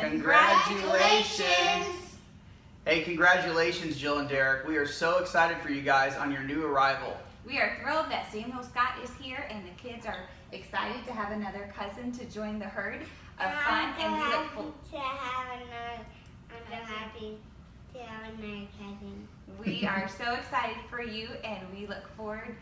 Congratulations! Hey, congratulations, Jill and Derek. We are so excited for you guys on your new arrival. We are thrilled that Samuel Scott is here, and the kids are excited to have another cousin to join the herd of fun. I'm so happy to have another cousin. We are so excited for you, and we look forward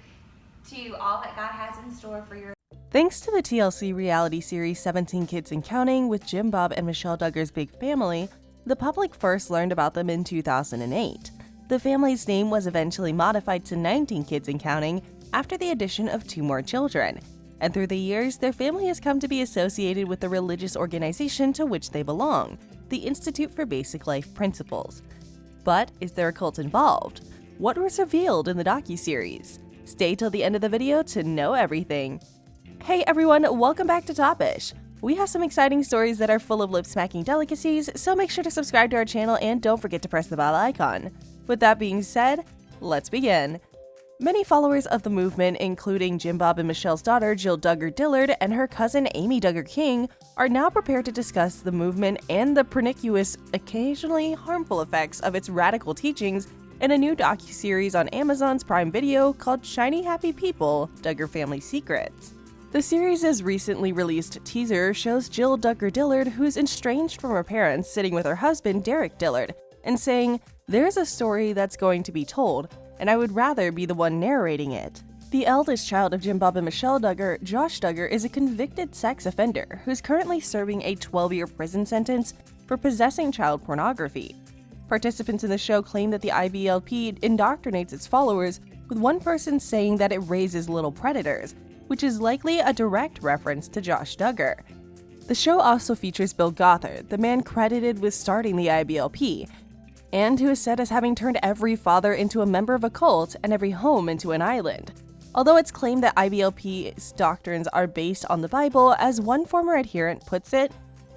to all that God has in store for your. Thanks to the TLC reality series 17 Kids and Counting with Jim Bob and Michelle Duggar's big family, the public first learned about them in 2008. The family's name was eventually modified to 19 Kids and Counting after the addition of 2 more children. And through the years, their family has come to be associated with the religious organization to which they belong, the Institute for Basic Life Principles. But is there a cult involved? What was revealed in the docuseries? Stay till the end of the video to know everything. Hey everyone, welcome back to Topish. We have some exciting stories that are full of lip-smacking delicacies, so make sure to subscribe to our channel and don't forget to press the bell icon. With that being said, let's begin. Many followers of the movement, including Jim Bob and Michelle's daughter Jill Duggar Dillard and her cousin Amy Duggar-king, are now prepared to discuss the movement and the pernicious, occasionally harmful effects of its radical teachings in a new docuseries on Amazon's Prime Video called Shiny Happy People: Duggar Family Secrets. The series' recently released teaser shows Jill Duggar Dillard, who's estranged from her parents, sitting with her husband Derek Dillard and saying, "There's a story that's going to be told, and I would rather be the one narrating it." The eldest child of Jim Bob and Michelle Duggar, Josh Duggar, is a convicted sex offender who's currently serving a 12-year prison sentence for possessing child pornography. Participants in the show claim that the IBLP indoctrinates its followers, with one person saying that it raises little predators, which is likely a direct reference to Josh Duggar. The show also features Bill Gothard, the man credited with starting the IBLP, and who is said as having turned every father into a member of a cult and every home into an island. Although it's claimed that IBLP's doctrines are based on the Bible, as one former adherent puts it,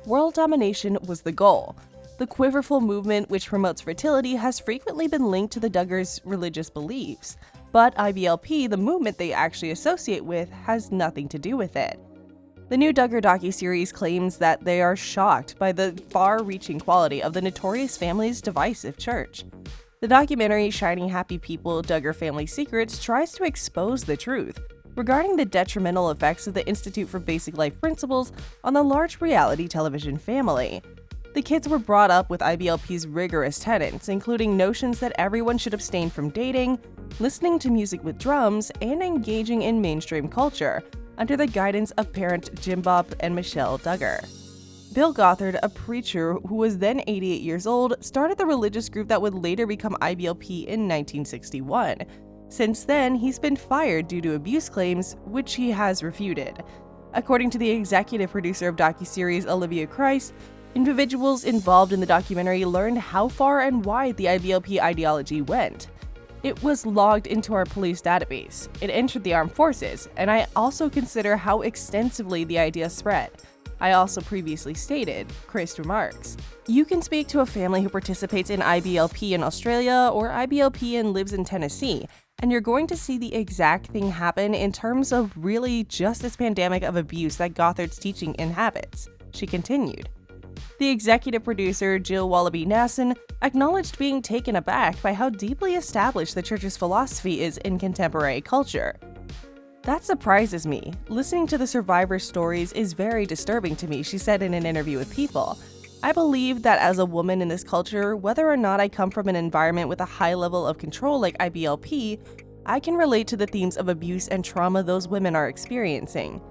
world domination was the goal. The quiverful movement, which promotes fertility, has frequently been linked to the Duggars' religious beliefs, but IBLP, the movement they actually associate with, has nothing to do with it. The new Duggar docuseries claims that they are shocked by the far-reaching quality of the notorious family's divisive church. The documentary Shiny Happy People: Duggar Family Secrets tries to expose the truth regarding the detrimental effects of the Institute for Basic Life Principles on the large reality television family. The kids were brought up with IBLP's rigorous tenets, including notions that everyone should abstain from dating, listening to music with drums, and engaging in mainstream culture, under the guidance of parent Jim Bob and Michelle Duggar. Bill Gothard, a preacher who was then 88 years old, started the religious group that would later become IBLP in 1961. Since then, he's been fired due to abuse claims, which he has refuted. According to the executive producer of docuseries Olivia Christ, individuals involved in the documentary learned how far and wide the IBLP ideology went. "It was logged into our police database, it entered the armed forces, and I also consider how extensively the idea spread. I also previously stated," Christ remarks. You can speak to a family who participates in IBLP in Australia or IBLP and lives in Tennessee, and you're going to see the exact thing happen in terms of really just this pandemic of abuse that Gothard's teaching inhabits, she continued. The executive producer, Jill Wallaby Nasson, acknowledged being taken aback by how deeply established the church's philosophy is in contemporary culture. "That surprises me. Listening to the survivors' stories is very disturbing to me," she said in an interview with People. "I believe that as a woman in this culture, whether or not I come from an environment with a high level of control like IBLP, I can relate to the themes of abuse and trauma those women are experiencing."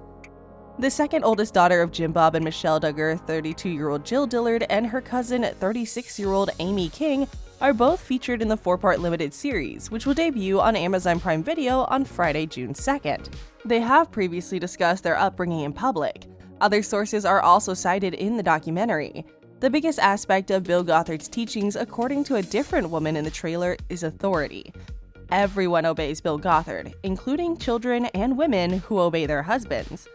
The second oldest daughter of Jim Bob and Michelle Duggar, 32-year-old Jill Dillard, and her cousin, 36-year-old Amy King, are both featured in the 4-part limited series, which will debut on Amazon Prime Video on Friday, June 2nd. They have previously discussed their upbringing in public. Other sources are also cited in the documentary. The biggest aspect of Bill Gothard's teachings, according to a different woman in the trailer, is authority. Everyone obeys Bill Gothard, including children and women who obey their husbands.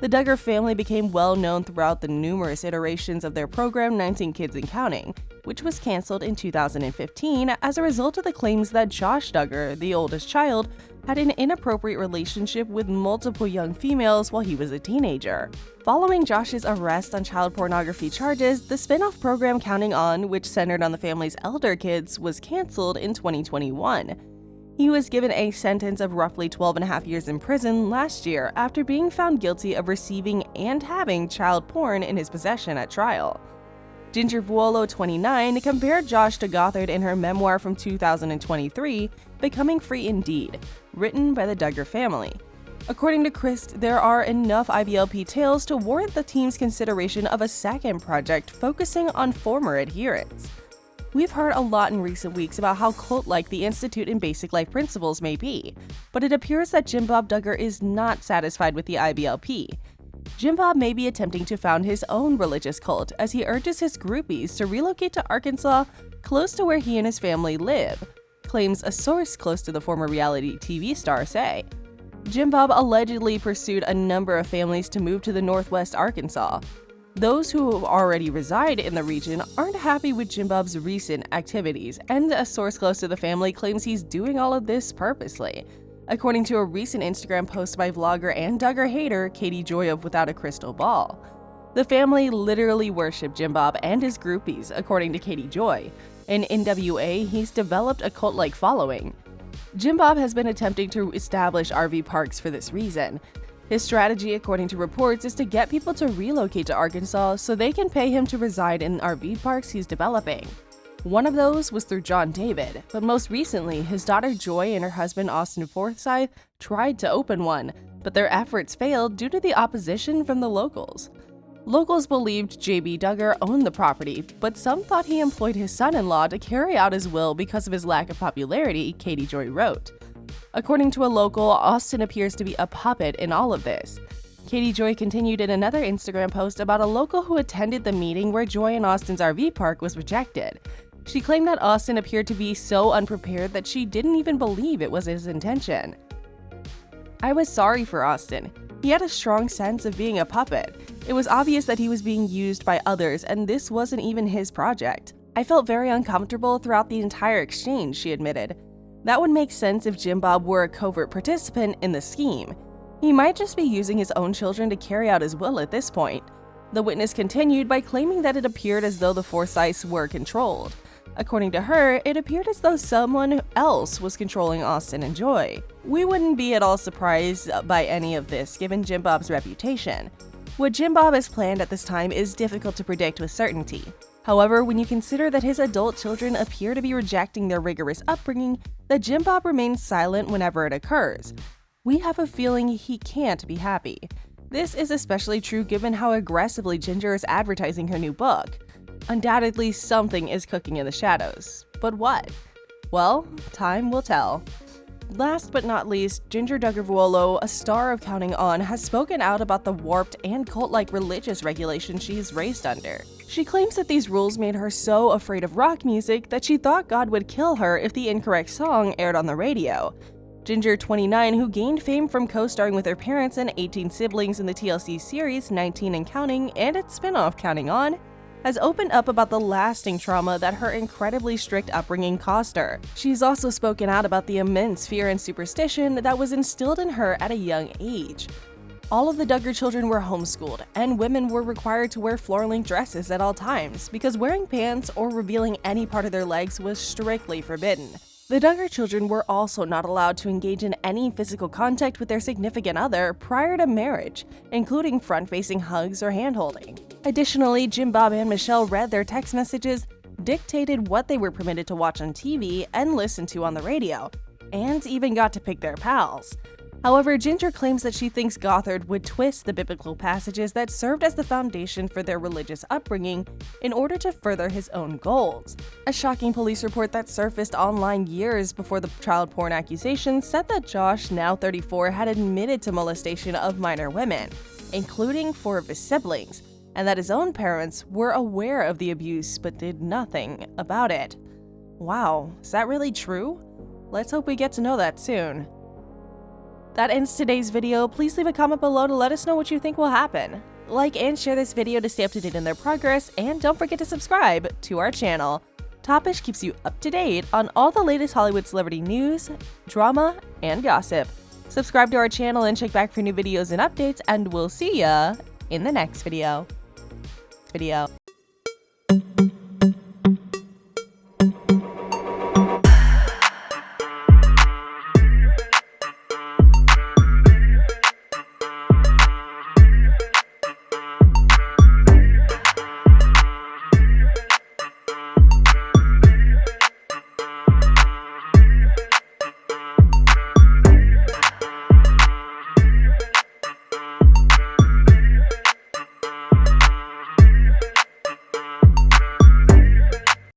The Duggar family became well known throughout the numerous iterations of their program 19 Kids and Counting, which was canceled in 2015 as a result of the claims that Josh Duggar, the oldest child, had an inappropriate relationship with multiple young females while he was a teenager. Following Josh's arrest on child pornography charges, the spin-off program Counting On, which centered on the family's elder kids, was canceled in 2021. He was given a sentence of roughly 12.5 years in prison last year after being found guilty of receiving and having child porn in his possession at trial. 𝐦𝐤𝐤𝐿, 29, compared Josh to Gothard in her memoir from 2023, Becoming Free Indeed, written by the Duggar family. According to Christ, there are enough IBLP tales to warrant the team's consideration of a second project focusing on former adherents. We've heard a lot in recent weeks about how cult-like the Institute and Basic Life Principles may be, but it appears that Jim Bob Duggar is not satisfied with the IBLP. Jim Bob may be attempting to found his own religious cult as he urges his groupies to relocate to Arkansas, close to where he and his family live, claims a source close to the former reality TV star say. Jim Bob allegedly pursued a number of families to move to the Northwest Arkansas. Those who already reside in the region aren't happy with Jim Bob's recent activities, and a source close to the family claims he's doing all of this purposely. According to a recent Instagram post by vlogger and Duggar hater 𝐤𝐤𝐤𝐤 of Without a Crystal Ball. The family literally worship Jim Bob and his groupies, according to 𝐤𝐤𝐤𝐤. In NWA, he's developed a cult-like following. Jim Bob has been attempting to establish RV parks for this reason. His strategy, according to reports, is to get people to relocate to Arkansas so they can pay him to reside in RV parks he's developing. One of those was through John David, but most recently, his daughter Joy and her husband Austin Forsyth tried to open one, but their efforts failed due to the opposition from the locals. Locals believed J.B. Duggar owned the property, but some thought he employed his son-in-law to carry out his will because of his lack of popularity, 𝐤𝐤𝐤𝐤 wrote. According to a local, Austin appears to be a puppet in all of this. 𝐤𝐤𝐤𝐤 continued in another Instagram post about a local who attended the meeting where Joy and Austin's RV park was rejected. She claimed that Austin appeared to be so unprepared that she didn't even believe it was his intention. I was sorry for Austin. He had a strong sense of being a puppet. It was obvious that he was being used by others, and this wasn't even his project. I felt very uncomfortable throughout the entire exchange, she admitted. That would make sense if Jim Bob were a covert participant in the scheme. He might just be using his own children to carry out his will at this point. The witness continued by claiming that it appeared as though the Forsyths were controlled. According to her, it appeared as though someone else was controlling Austin and Joy. We wouldn't be at all surprised by any of this given Jim Bob's reputation. What Jim Bob has planned at this time is difficult to predict with certainty. However, when you consider that his adult children appear to be rejecting their rigorous upbringing, that Jim Bob remains silent whenever it occurs, we have a feeling he can't be happy. This is especially true given how aggressively Ginger is advertising her new book. Undoubtedly, something is cooking in the shadows. But what? Well, time will tell. Last but not least, 𝐦𝐤𝐤𝐤𝐤𝐤, a star of Counting On, has spoken out about the warped and cult-like religious regulations she is raised under. She claims that these rules made her so afraid of rock music that she thought God would kill her if the incorrect song aired on the radio. Ginger, 29, who gained fame from co-starring with her parents and 18 siblings in the TLC series 19 and Counting and its spin-off Counting On, has opened up about the lasting trauma that her incredibly strict upbringing caused her. She's also spoken out about the immense fear and superstition that was instilled in her at a young age. All of the Duggar children were homeschooled, and women were required to wear floor-length dresses at all times because wearing pants or revealing any part of their legs was strictly forbidden. The Duggar children were also not allowed to engage in any physical contact with their significant other prior to marriage, including front-facing hugs or hand-holding. Additionally, Jim Bob and Michelle read their text messages, dictated what they were permitted to watch on TV and listen to on the radio, and even got to pick their pals. However, Ginger claims that she thinks Gothard would twist the biblical passages that served as the foundation for their religious upbringing in order to further his own goals. A shocking police report that surfaced online years before the child porn accusations said that Josh, now 34, had admitted to molestation of minor women, including 4 of his siblings, and that his own parents were aware of the abuse but did nothing about it. Wow, is that really true? Let's hope we get to know that soon. That ends today's video. Please leave a comment below to let us know what you think will happen. Like and share this video to stay up to date in their progress, and don't forget to subscribe to our channel. Topish keeps you up to date on all the latest Hollywood celebrity news, drama, and gossip. Subscribe to our channel and check back for new videos and updates, and we'll see ya in the next video.